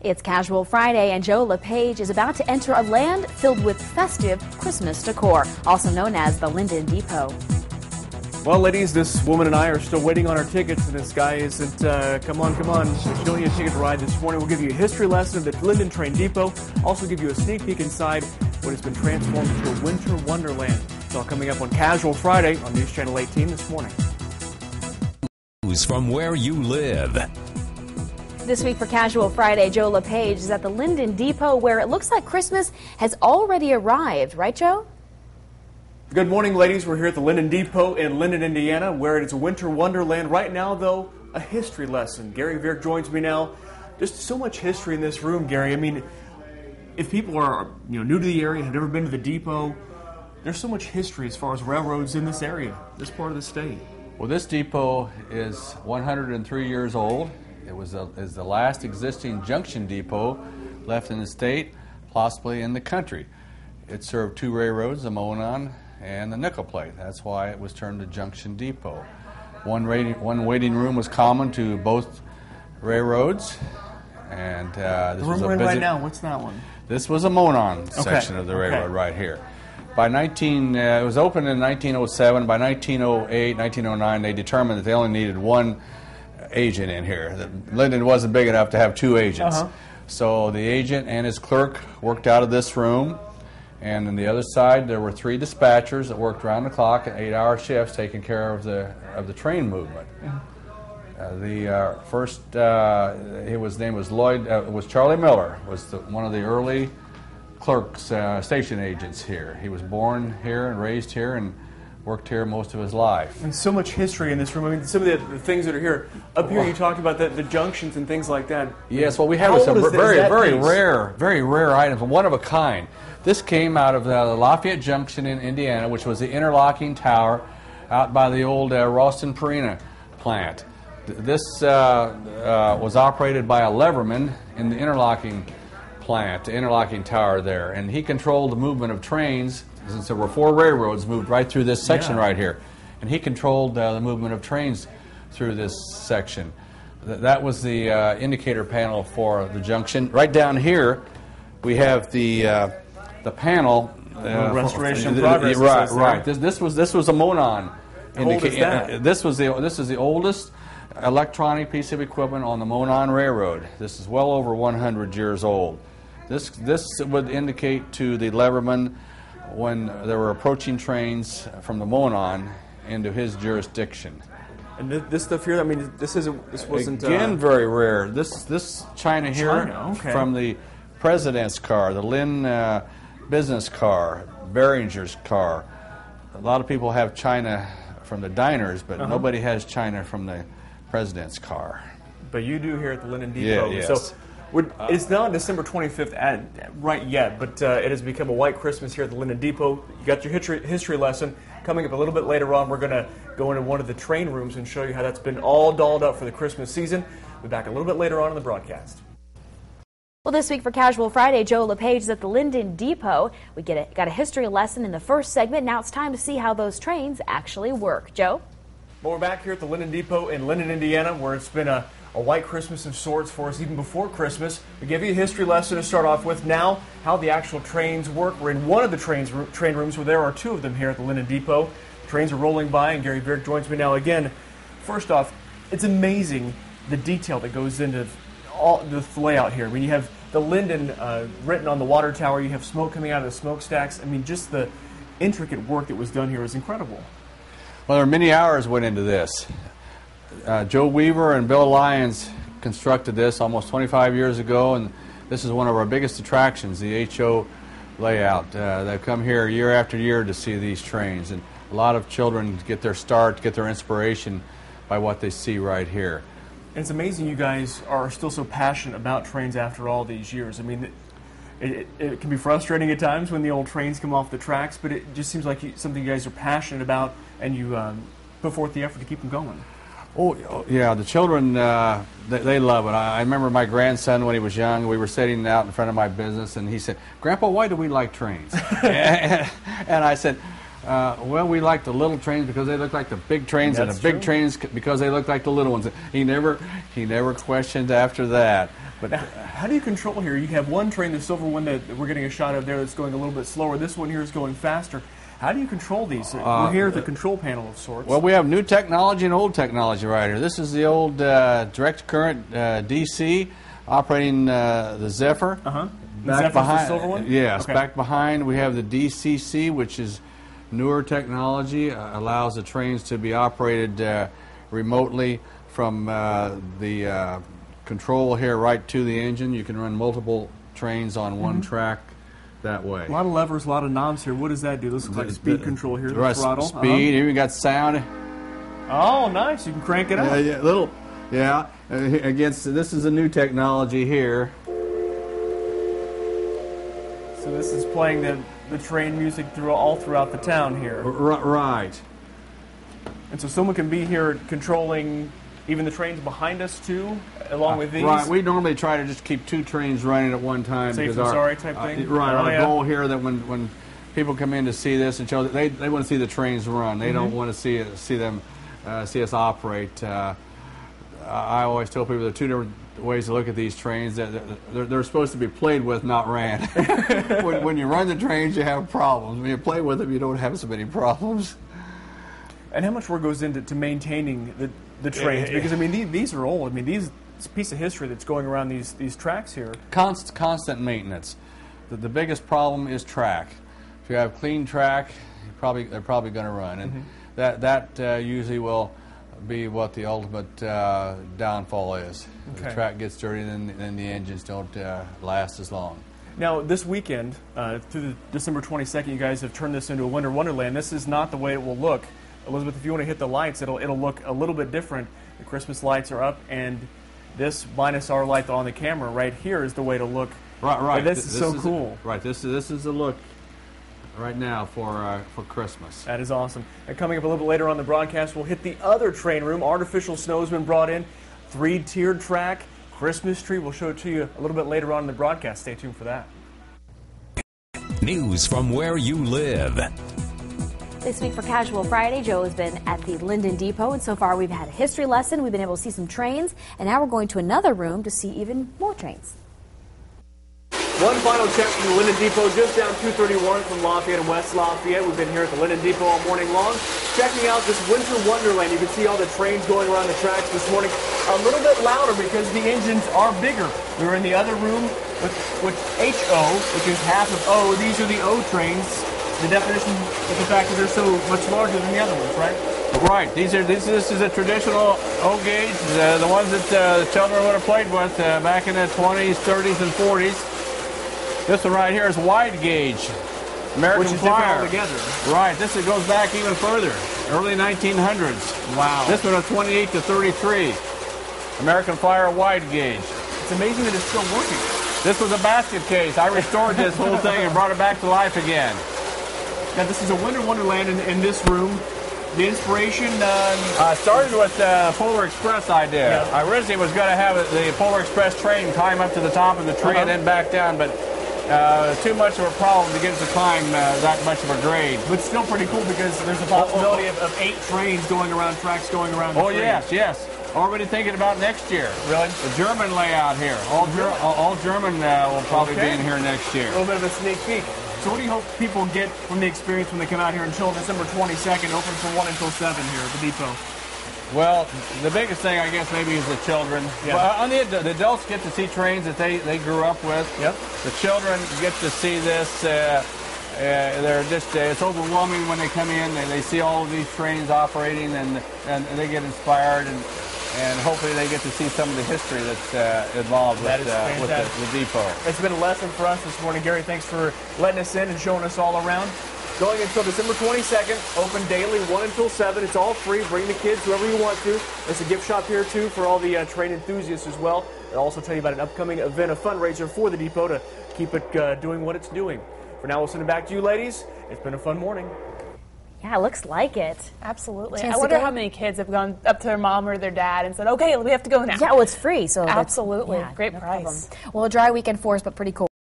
It's Casual Friday, and Joe LePage is about to enter a land filled with festive Christmas decor, also known as the Linden Depot. Well, ladies, this woman and I are still waiting on our tickets, and this guy isn't. Come on. If you don't need a ticket to ride this morning, we'll give you a history lesson of the Linden Train Depot. Also give you a sneak peek inside what has been transformed into a winter wonderland. It's all coming up on Casual Friday on News Channel 18 this morning. News from where you live. This week for Casual Friday, Joe LePage is at the Linden Depot, where it looks like Christmas has already arrived. Right, Joe? Good morning, ladies. We're here at the Linden Depot in Linden, Indiana, where it's a winter wonderland. Right now, though, a history lesson. Gary Virk joins me now. Just so much history in this room, Gary. I mean, if people are new to the area, have never been to the depot, there's so much history as far as railroads in this area, this part of the state. Well, this depot is 103 years old. It is the last existing junction depot left in the state, possibly in the country. It served two railroads, the Monon and the Nickel Plate. That's why it was termed a junction depot. One waiting room was common to both railroads. And the room we're in right now, what's that one? This was a Monon section of the railroad right here. It was opened in 1907. By 1908, 1909, they determined that they only needed one agent in here. Linden wasn't big enough to have two agents. So the agent and his clerk worked out of this room. And on the other side, there were three dispatchers that worked around the clock at 8-hour shifts, taking care of the train movement. The first, his name was Lloyd. Was Charlie Miller. Was one of the early clerks, station agents here. He was born here and raised here and worked here most of his life. And so much history in this room. I mean, some of the things that are here. Up here, you talked about the junctions and things like that. Yes, well, we have some very rare items, one of a kind. This came out of the Lafayette Junction in Indiana, which was the interlocking tower out by the old Ralston Perina plant. This was operated by a leverman in the interlocking plant, the interlocking tower there, and he controlled the movement of trains, since there were four railroads moved right through this section right here, and he controlled the movement of trains through this section. That was the indicator panel for the junction. Right down here, we have the panel. Restoration progress. Right. This was a Monon. How old is that? This is the oldest electronic piece of equipment on the Monon Railroad. This is well over 100 years old. This would indicate to the leverman when there were approaching trains from the Monon into his jurisdiction. And this stuff here, I mean, this wasn't again very rare. This china here from the President's car, the Lynn business car, Behringer's car. A lot of people have china from the diners, but nobody has china from the President's car. But you do here at the Linden Depot. Yeah, yes. So it's not December 25th right yet, but it has become a white Christmas here at the Linden Depot. You got your history lesson coming up a little bit later on. We're going to go into one of the train rooms and show you how that's been all dolled up for the Christmas season. We'll be back a little bit later on in the broadcast. Well, this week for Casual Friday, Joe LePage is at the Linden Depot. We got a history lesson in the first segment. Now it's time to see how those trains actually work. Joe? Well, we're back here at the Linden Depot in Linden, Indiana, where it's been a white Christmas of sorts for us even before Christmas. We give you a history lesson to start off with. Now, how the actual trains work. We're in one of the train rooms where there are two of them here at the Linden Depot. Trains are rolling by, and Gary Virk joins me now again. First off, it's amazing the detail that goes into all the layout here. I mean, you have the Linden written on the water tower. You have smoke coming out of the smokestacks. I mean, just the intricate work that was done here is incredible. Well, there are many hours went into this. Joe Weaver and Bill Lyons constructed this almost 25 years ago, and this is one of our biggest attractions, the HO layout. They've come here year after year to see these trains, and a lot of children get their start, get their inspiration by what they see right here. And it's amazing you guys are still so passionate about trains after all these years. I mean, it can be frustrating at times when the old trains come off the tracks, but it just seems like something you guys are passionate about, and you put forth the effort to keep them going. Oh, yeah, the children, they love it. I remember my grandson when he was young, we were sitting out in front of my business, and he said, "Grandpa, why do we like trains?" and I said, well, we like the little trains because they look like the big trains, and the big trains because they look like the little ones. He never questioned after that. But how do you control here? You have one train, the silver one that we're getting a shot of there, that's going a little bit slower. This one here is going faster. How do you control these? We're here at the control panel of sorts. Well, we have new technology and old technology right here. This is the old direct current DC operating the Zephyr. Back behind, the silver one? Yes, okay. Back behind we have the DCC, which is newer technology, allows the trains to be operated remotely from the control here right to the engine. You can run multiple trains on one track that way. A lot of levers, a lot of knobs here. What does that do? This looks like speed control here. The throttle. Speed. Here we got sound. Oh, nice. You can crank it up. This is a new technology here. So this is playing the train music all throughout the town here. Right. And so someone can be here controlling even the trains behind us too, along with these? Right. We normally try to just keep 2 trains running at one time. Safe and sorry type thing? Our goal here that when people come in to see this and show that they want to see the trains run. They don't want to see us operate. I always tell people there are 2 different ways to look at these trains. That they're supposed to be played with, not ran. when you run the trains, you have problems. When you play with them, you don't have so many problems. And how much work goes into maintaining the trains? Because I mean, these are old. I mean, it's a piece of history that's going around these tracks here. Constant maintenance. The biggest problem is track. If you have clean track, they're probably going to run, and that usually will be what the ultimate downfall is. If the track gets dirty, then the engines don't last as long. Now, this weekend, through December 22nd, you guys have turned this into a winter wonderland. This is not the way it will look. Elizabeth, if you want to hit the lights, it'll look a little bit different. The Christmas lights are up, and this minus our light on the camera right here is the way to look. Right. This is so cool. Right. This is the look right now for Christmas. That is awesome. And coming up a little bit later on the broadcast, we'll hit the other train room. Artificial snow has been brought in, 3-tiered track, Christmas tree. We'll show it to you a little bit later on in the broadcast. Stay tuned for that. News from where you live. This week for Casual Friday, Joe has been at the Linden Depot, and so far we've had a history lesson, we've been able to see some trains, and now we're going to another room to see even more trains. One final check from the Linden Depot, just down 231 from Lafayette and West Lafayette. We've been here at the Linden Depot all morning long, checking out this winter wonderland. You can see all the trains going around the tracks this morning. A little bit louder because the engines are bigger. We were in the other room with HO, which is half of O. These are the O trains. The definition is the fact that they're so much larger than the other ones, right? Right. This is a traditional O gauge, the ones that the children would have played with back in the 20s, 30s, and 40s. This one right here is wide gauge, American Which is Flyer. different altogether. Right. This goes back even further, early 1900s. Wow. This one is 28 to 33, American Flyer wide gauge. It's amazing that it's still working. This was a basket case. I restored this whole thing and brought it back to life again. Now, this is a winter wonderland in this room. The inspiration started with the Polar Express idea. Yeah. I originally was going to have the Polar Express train climb up to the top of the tree and then back down, but too much of a problem to get it to climb that much of a grade. But still pretty cool because there's a possibility of 8 trains going around tracks going around the tree. Yes. Already thinking about next year. Really? The German layout here. All German will probably be in here next year. A little bit of a sneak peek. So what do you hope people get from the experience when they come out here until December 22nd, open from 1 until 7 here at the depot? Well, the biggest thing, I guess, maybe is the children. Yeah. Well, the adults get to see trains that they grew up with. Yep. The children get to see this. They're just it's overwhelming when they come in. They see all of these trains operating, and they get inspired, and hopefully they get to see some of the history that's involved with the depot. It's been a lesson for us this morning. Gary, thanks for letting us in and showing us all around. Going until December 22nd, open daily, 1 until 7. It's all free. Bring the kids, whoever you want to. There's a gift shop here, too, for all the train enthusiasts as well. I'll also tell you about an upcoming event, a fundraiser for the depot to keep it doing what it's doing. For now, we'll send it back to you, ladies. It's been a fun morning. Yeah, it looks like it. Absolutely. I wonder how many kids have gone up to their mom or their dad and said, okay, we have to go now. Yeah, well, it's free. So absolutely. Yeah, great no price. problem. Well, a dry weekend for us, but pretty cool.